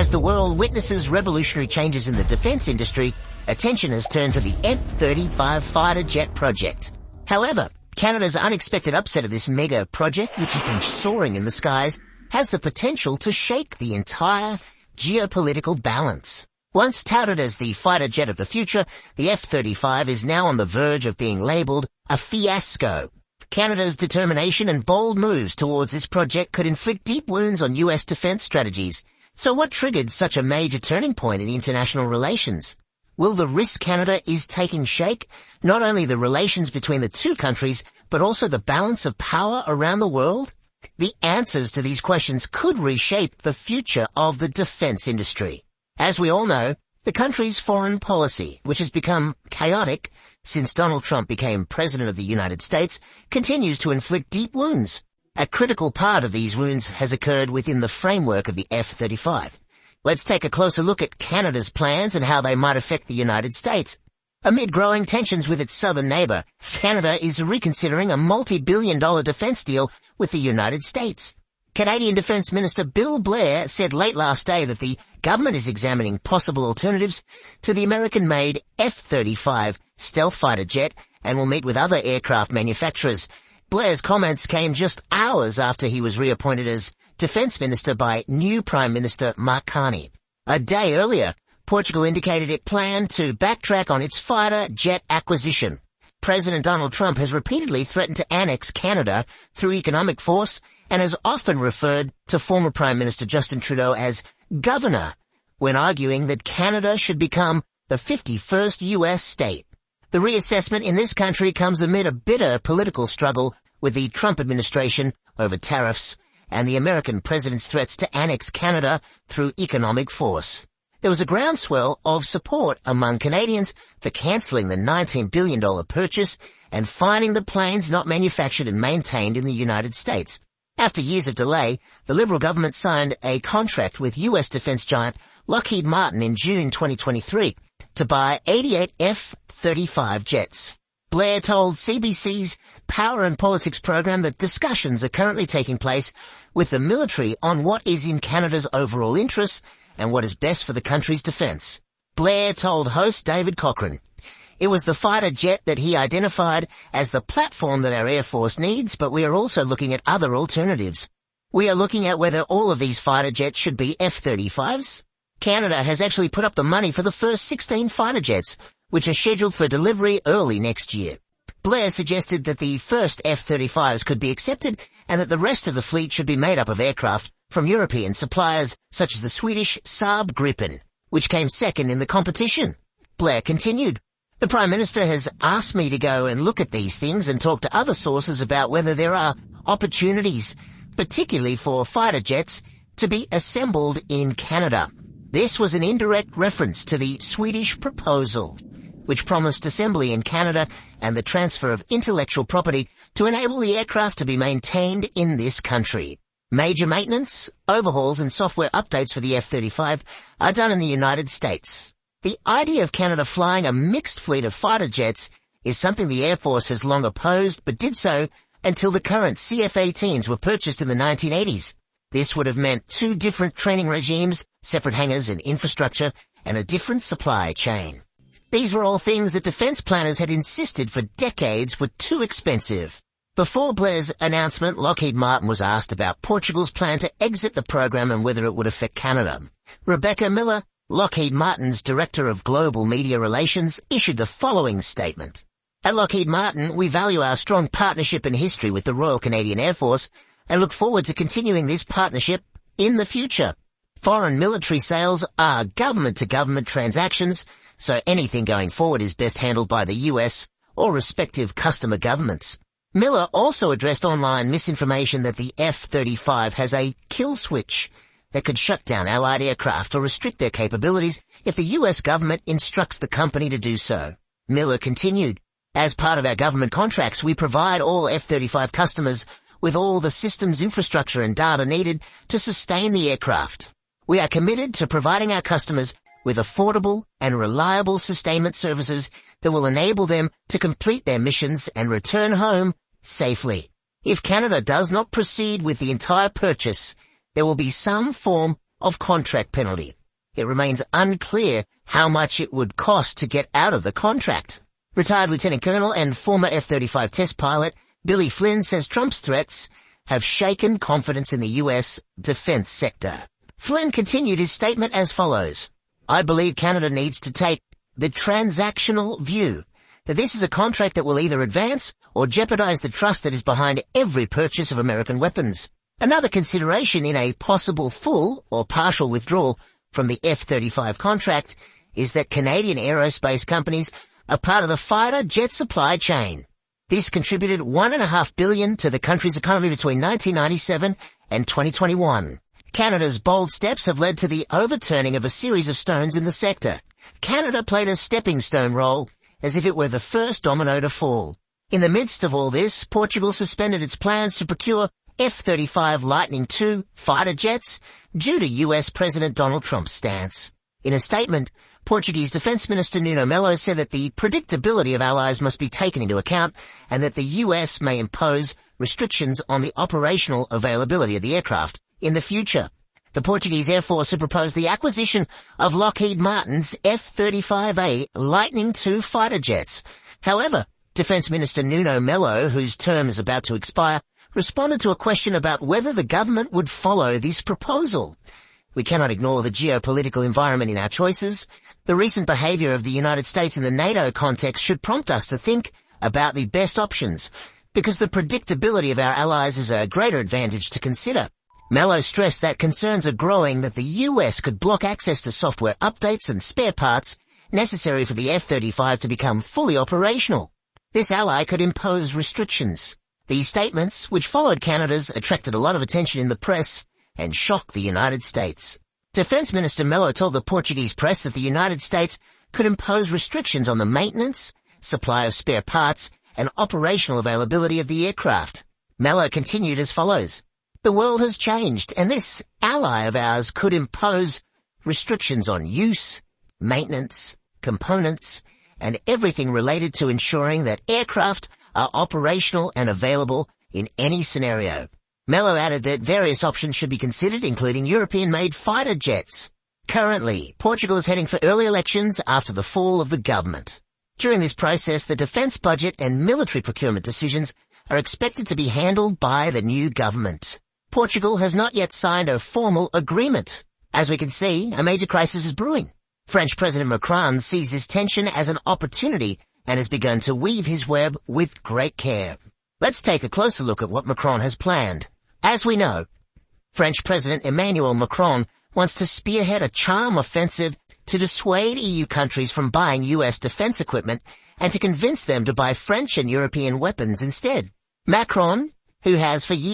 As the world witnesses revolutionary changes in the defense industry, attention has turned to the F-35 fighter jet project. However, Canada's unexpected upset of this mega project, which has been soaring in the skies, has the potential to shake the entire geopolitical balance. Once touted as the fighter jet of the future, the F-35 is now on the verge of being labelled a fiasco. Canada's determination and bold moves towards this project could inflict deep wounds on U.S. defense strategies. So what triggered such a major turning point in international relations? Will the risk Canada is taking shake not only the relations between the two countries, but also the balance of power around the world? The answers to these questions could reshape the future of the defense industry. As we all know, the country's foreign policy, which has become chaotic since Donald Trump became President of the United States, continues to inflict deep wounds. A critical part of these wounds has occurred within the framework of the F-35. Let's take a closer look at Canada's plans and how they might affect the United States. Amid growing tensions with its southern neighbour, Canada is reconsidering a multi-billion-dollar defence deal with the United States. Canadian Defence Minister Bill Blair said late last day that the government is examining possible alternatives to the American-made F-35 stealth fighter jet and will meet with other aircraft manufacturers. Blair's comments came just hours after he was reappointed as Defence Minister by new Prime Minister Mark Carney. A day earlier, Portugal indicated it planned to backtrack on its fighter jet acquisition. President Donald Trump has repeatedly threatened to annex Canada through economic force and has often referred to former Prime Minister Justin Trudeau as governor when arguing that Canada should become the 51st U.S. state. The reassessment in this country comes amid a bitter political struggle with the Trump administration over tariffs and the American president's threats to annex Canada through economic force. There was a groundswell of support among Canadians for cancelling the $19 billion purchase and finding the planes not manufactured and maintained in the United States. After years of delay, the Liberal government signed a contract with U.S. defence giant Lockheed Martin in June 2023 to buy 88 F-35 jets. Blair told CBC's Power and Politics program that discussions are currently taking place with the military on what is in Canada's overall interests and what is best for the country's defence. Blair told host David Cochrane, "It was the fighter jet that he identified as the platform that our Air Force needs, but we are also looking at other alternatives. We are looking at whether all of these fighter jets should be F-35s. Canada has actually put up the money for the first 16 fighter jets, which are scheduled for delivery early next year." Blair suggested that the first F-35s could be accepted and that the rest of the fleet should be made up of aircraft from European suppliers such as the Swedish Saab Gripen, which came second in the competition. Blair continued, "The Prime Minister has asked me to go and look at these things and talk to other sources about whether there are opportunities, particularly for fighter jets, to be assembled in Canada." This was an indirect reference to the Swedish proposal, which promised assembly in Canada and the transfer of intellectual property to enable the aircraft to be maintained in this country. Major maintenance, overhauls and software updates for the F-35 are done in the United States. The idea of Canada flying a mixed fleet of fighter jets is something the Air Force has long opposed, but did so until the current CF-18s were purchased in the 1980s. This would have meant two different training regimes, separate hangars and infrastructure, and a different supply chain. These were all things that defense planners had insisted for decades were too expensive. Before Blair's announcement, Lockheed Martin was asked about Portugal's plan to exit the program and whether it would affect Canada. Rebecca Miller, Lockheed Martin's Director of Global Media Relations, issued the following statement. "At Lockheed Martin, we value our strong partnership and history with the Royal Canadian Air Force and look forward to continuing this partnership in the future. Foreign military sales are government-to-government transactions, so anything going forward is best handled by the US or respective customer governments." Miller also addressed online misinformation that the F-35 has a kill switch that could shut down Allied aircraft or restrict their capabilities if the US government instructs the company to do so. Miller continued, "As part of our government contracts, we provide all F-35 customers with all the systems, infrastructure and data needed to sustain the aircraft. We are committed to providing our customers with affordable and reliable sustainment services that will enable them to complete their missions and return home safely. If Canada does not proceed with the entire purchase, there will be some form of contract penalty. It remains unclear how much it would cost to get out of the contract. Retired Lieutenant Colonel and former F-35 test pilot Billy Flynn says Trump's threats have shaken confidence in the U.S. defense sector. Flynn continued his statement as follows. I believe Canada needs to take the transactional view that this is a contract that will either advance or jeopardize the trust that is behind every purchase of American weapons. Another consideration in a possible full or partial withdrawal from the F-35 contract is that Canadian aerospace companies are part of the fighter jet supply chain. This contributed $1.5 billion to the country's economy between 1997 and 2021. Canada's bold steps have led to the overturning of a series of stones in the sector. Canada played a stepping stone role as if it were the first domino to fall. In the midst of all this, Portugal suspended its plans to procure F-35 Lightning II fighter jets due to U.S. President Donald Trump's stance. In a statement, Portuguese Defense Minister Nuno Melo said that the predictability of allies must be taken into account and that the U.S. may impose restrictions on the operational availability of the aircraft in the future. The Portuguese Air Force had proposed the acquisition of Lockheed Martin's F-35A Lightning II fighter jets. However, Defense Minister Nuno Melo, whose term is about to expire, responded to a question about whether the government would follow this proposal. We cannot ignore the geopolitical environment in our choices. The recent behavior of the United States in the NATO context should prompt us to think about the best options, because the predictability of our allies is a greater advantage to consider. Melo stressed that concerns are growing that the U.S. could block access to software updates and spare parts necessary for the F-35 to become fully operational. This ally could impose restrictions. These statements, which followed Canada's, attracted a lot of attention in the press and shocked the United States. Defense Minister Melo told the Portuguese press that the United States could impose restrictions on the maintenance, supply of spare parts, and operational availability of the aircraft. Melo continued as follows. The world has changed, and this ally of ours could impose restrictions on use, maintenance, components, and everything related to ensuring that aircraft are operational and available in any scenario. Melo added that various options should be considered, including European-made fighter jets. Currently, Portugal is heading for early elections after the fall of the government. During this process, the defense budget and military procurement decisions are expected to be handled by the new government. Portugal has not yet signed a formal agreement. As we can see, a major crisis is brewing. French President Macron sees this tension as an opportunity and has begun to weave his web with great care. Let's take a closer look at what Macron has planned. As we know, French President Emmanuel Macron wants to spearhead a charm offensive to dissuade EU countries from buying US defense equipment and to convince them to buy French and European weapons instead. Macron, who has for years